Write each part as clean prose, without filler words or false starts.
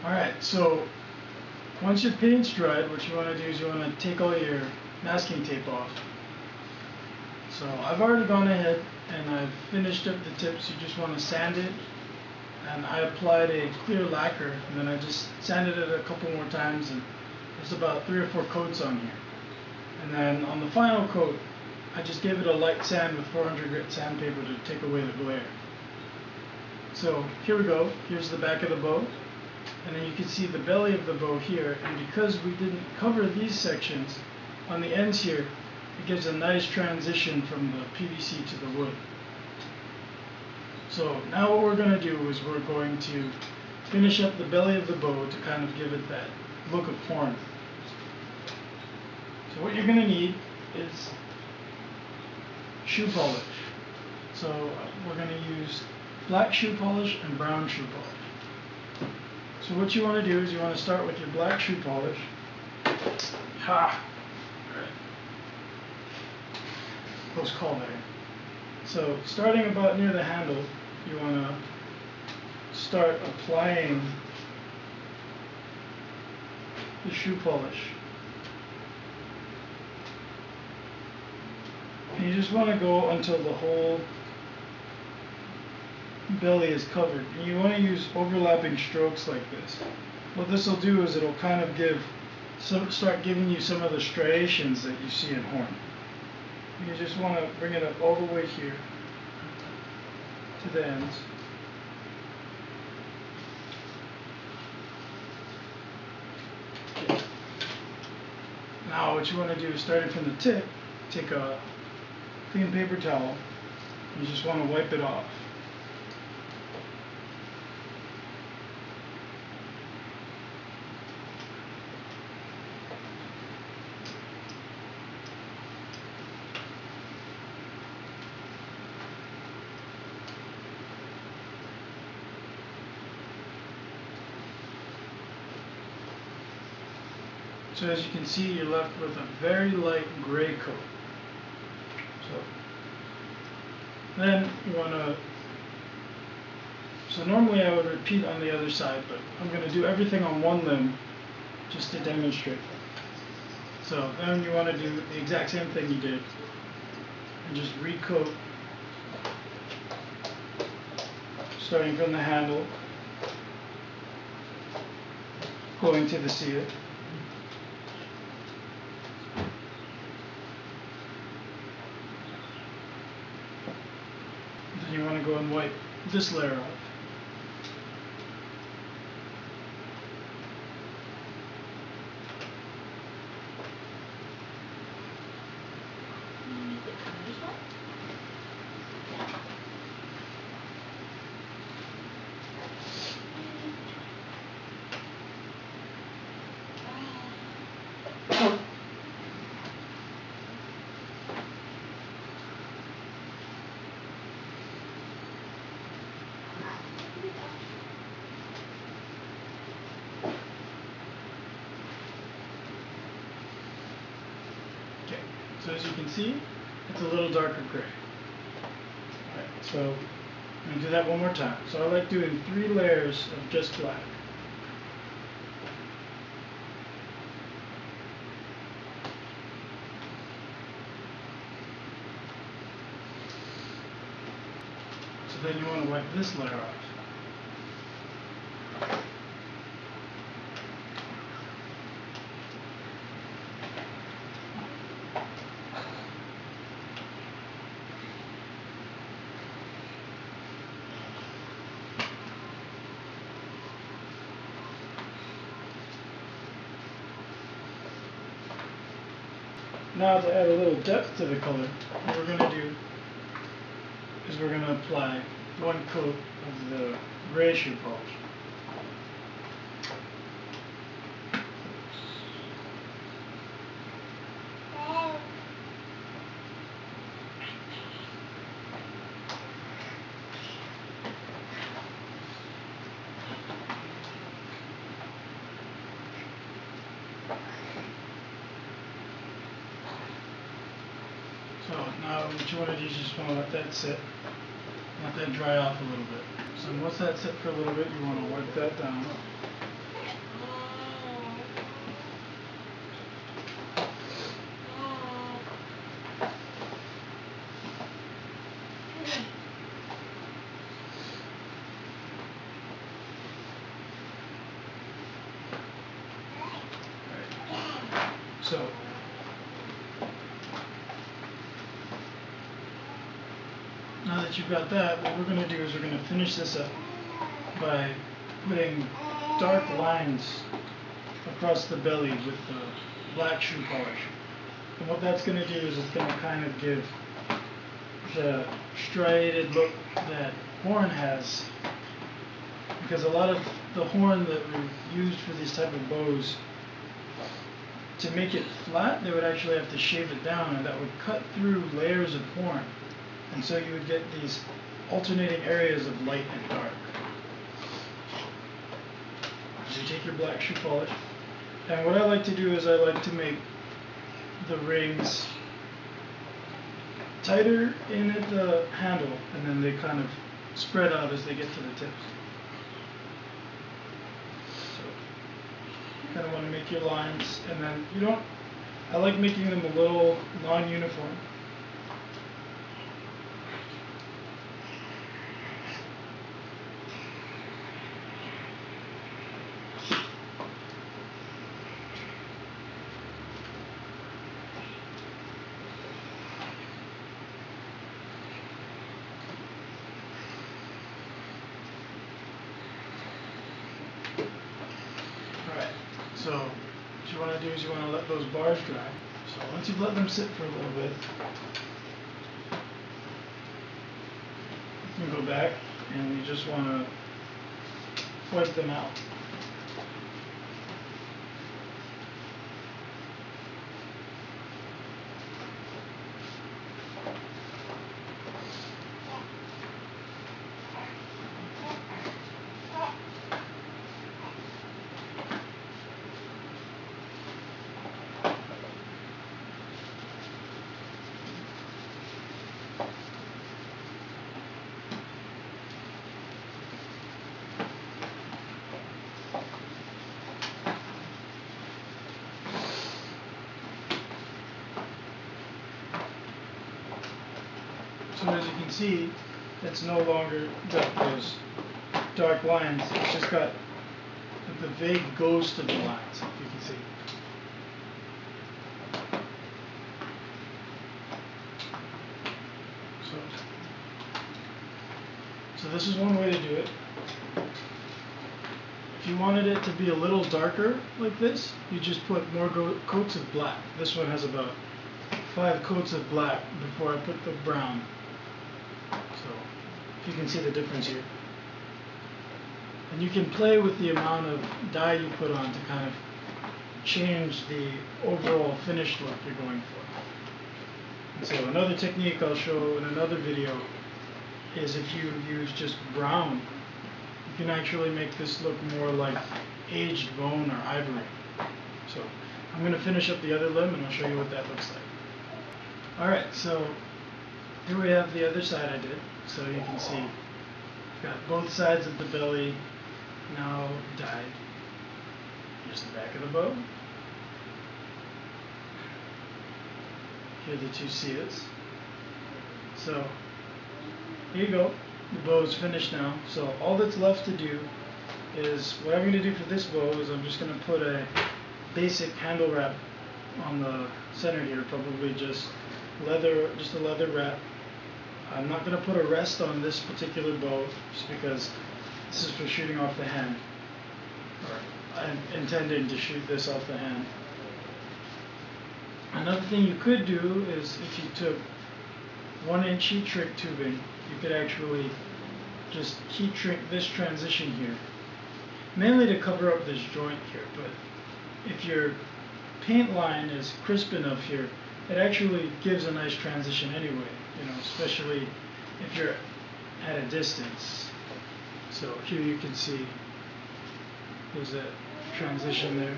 Alright, so once your paint's dried, what you want to do is you want to take all your masking tape off. So I've already gone ahead and I've finished up the tips. You just want to sand it, and I applied a clear lacquer, and then I just sanded it a couple more times, and there's about 3 or 4 coats on here. And then on the final coat, I just gave it a light sand with 400 grit sandpaper to take away the glare. So here we go. Here's the back of the bow, and then you can see the belly of the bow here. And because we didn't cover these sections on the ends here, it gives a nice transition from the PVC to the wood. So now what we're going to do is we're going to finish up the belly of the bow to kind of give it that look of horn. So what you're going to need is shoe polish. So we're going to use black shoe polish and brown shoe polish. So what you want to do is you want to start with your black shoe polish. Ha! Alright. Close call there. So starting about near the handle, you want to start applying the shoe polish. And you just want to go until the whole belly is covered. And you want to use overlapping strokes like this. What this will do is it'll kind of start giving you some of the striations that you see in horn. You just want to bring it up all the way here to the ends. Okay. Now what you want to do is, starting from the tip, take a clean paper towel. You just want to wipe it off. So as you can see, you're left with a very light gray coat. So then you want to, so normally I would repeat on the other side, but I'm going to do everything on one limb just to demonstrate. So then you want to do the exact same thing you did and just recoat, starting from the handle, going to the seat. Then you want to go and wipe this layer off. Okay, so as you can see, it's a little darker gray. Alright, so I'm going to do that one more time. So I like doing 3 layers of just black. So then you want to wipe this layer off. Now to add a little depth to the color, what we're going to do is we're going to apply 1 coat of the gray shoe polish. So now what you want to do is just want to let that sit, let that dry off a little bit. So once that sits for a little bit, you want to wipe that down. So now that you've got that, what we're going to do is we're going to finish this up by putting dark lines across the belly with the black shoe polish. And what that's going to do is it's going to kind of give the striated look that horn has, because a lot of the horn that we used for these type of bows, to make it flat, they would actually have to shave it down, and that would cut through layers of horn, and so you would get these alternating areas of light and dark. So you take your black shoe polish, and what I like to do is I like to make the rings tighter in at the handle, and then they kind of spread out as they get to the tips. So you kind of want to make your lines, and then you don't, I like making them a little non-uniform. So what you want to do is you want to let those bars dry. So once you've let them sit for a little bit, you can go back and you just want to wipe them out. So as you can see, it's no longer got those dark lines. It's just got the vague ghost of the lines, if you can see. So this is one way to do it. If you wanted it to be a little darker like this, you just put more coats of black. This one has about 5 coats of black before I put the brown. So if you can see the difference here. And you can play with the amount of dye you put on to kind of change the overall finished look you're going for. And so another technique I'll show in another video is if you use just brown, you can actually make this look more like aged bone or ivory. So I'm going to finish up the other limb and I'll show you what that looks like. Alright, so here we have the other side I did. So you can see got both sides of the belly now dyed. Here's the back of the bow. Here are the 2 siyahs. So here you go. The bow is finished now. So all that's left to do is, what I'm going to do for this bow is I'm just going to put a basic handle wrap on the center here, probably just a leather wrap. I'm not going to put a rest on this particular bow just because this is for shooting off the hand. Or I'm intending to shoot this off the hand. Another thing you could do is if you took 1-inch heat shrink tubing, you could actually just heat shrink this transition here, mainly to cover up this joint here. But if your paint line is crisp enough here, it actually gives a nice transition anyway, you know, especially if you're at a distance. So here you can see there's a transition there.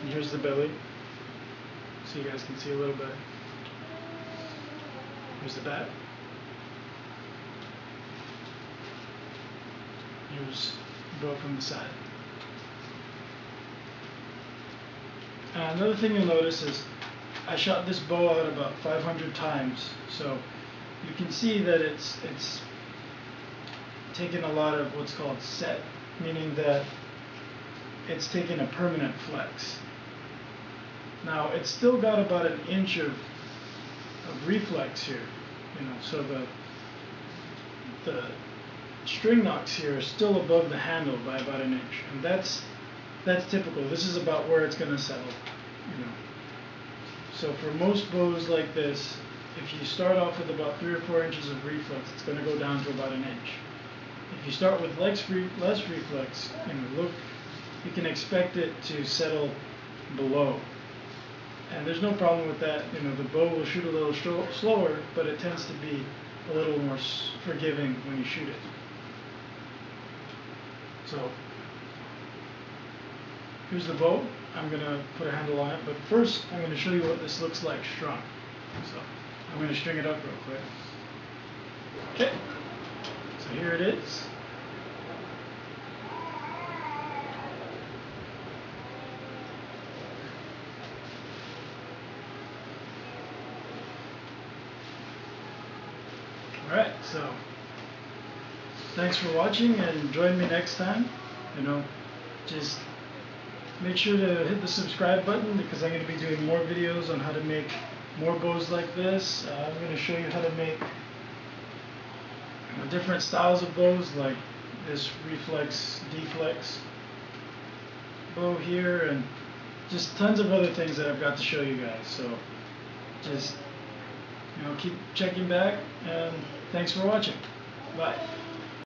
And here's the belly, so you guys can see a little bit. Here's the back. Here's the bow from the side. And another thing you'll notice is I shot this bow out about 500 times, so you can see that it's taken a lot of what's called set, meaning that it's taken a permanent flex. Now it's still got about an inch of reflex here, so the string nocks here are still above the handle by about an inch, and that's typical. This is about where it's going to settle. So for most bows like this, if you start off with about 3 or 4 inches of reflex, it's going to go down to about an inch. If you start with less reflex, you can expect it to settle below. And there's no problem with that. The bow will shoot a little slower, but it tends to be a little more forgiving when you shoot it. So here's the bow. I'm going to put a handle on it, but first I'm going to show you what this looks like strung. So I'm going to string it up real quick. Okay, so here it is. Alright, so thanks for watching, and join me next time. Just make sure to hit the subscribe button, because I'm going to be doing more videos on how to make more bows like this. I'm going to show you how to make different styles of bows, like this reflex, deflex bow here, and just tons of other things that I've got to show you guys. So just keep checking back, and thanks for watching. Bye.